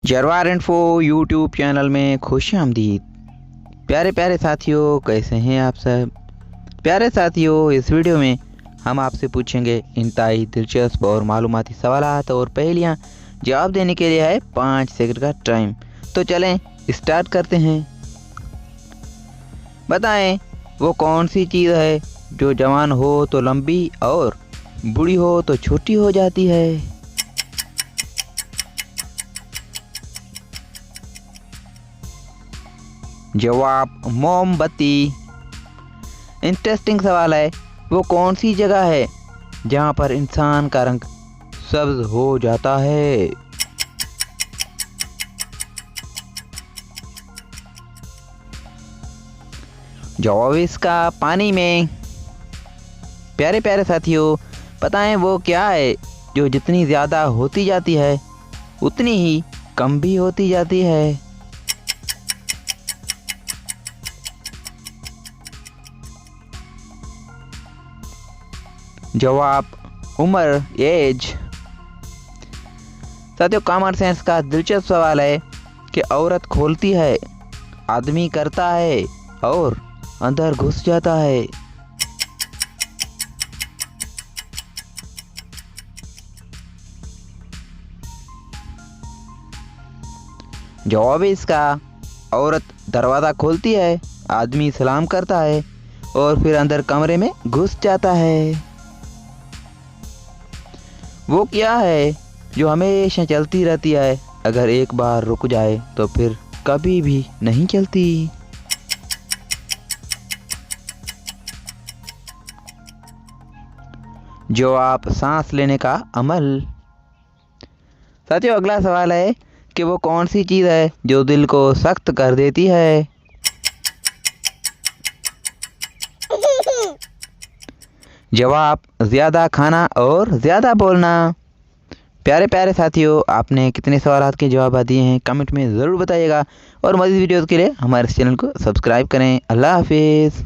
जरवार info YouTube channel में खुश आमदीद। प्यारे प्यारे साथियों, कैसे हैं आप सब। प्यारे साथियों, इस वीडियो में हम आपसे पूछेंगे इंतहाई दिलचस्प और मालूमाती सवालात और पहेलियाँ। जवाब देने के लिए है 5 सेकंड का टाइम। तो चलें स्टार्ट करते हैं। बताएं वो कौन सी चीज़ है जो जवान हो तो लंबी और बूढ़ी हो तो छोटी हो जाती है। जवाब मोमबत्ती। इंटरेस्टिंग सवाल है, वो कौन सी जगह है जहाँ पर इंसान का रंग सब्ज हो जाता है। जवाब इसका पानी में। प्यारे प्यारे साथियों, बताएं वो क्या है जो जितनी ज़्यादा होती जाती है उतनी ही कम भी होती जाती है। जवाब उम्र, एज। साथियों, कॉमन सेंस का दिलचस्प सवाल है कि औरत खोलती है, आदमी करता है और अंदर घुस जाता है। जवाब इसका औरत दरवाज़ा खोलती है, आदमी सलाम करता है और फिर अंदर कमरे में घुस जाता है। वो क्या है जो हमेशा चलती रहती है, अगर एक बार रुक जाए तो फिर कभी भी नहीं चलती। जवाब सांस लेने का अमल। साथियों, अगला सवाल है कि वो कौन सी चीज़ है जो दिल को सख्त कर देती है। जवाब ज़्यादा खाना और ज़्यादा बोलना। प्यारे प्यारे साथियों, आपने कितने सवालों के जवाब दिए हैं कमेंट में ज़रूर बताइएगा और मज़ीद वीडियोज़ के लिए हमारे चैनल को सब्सक्राइब करें। अल्लाह हाफिज़।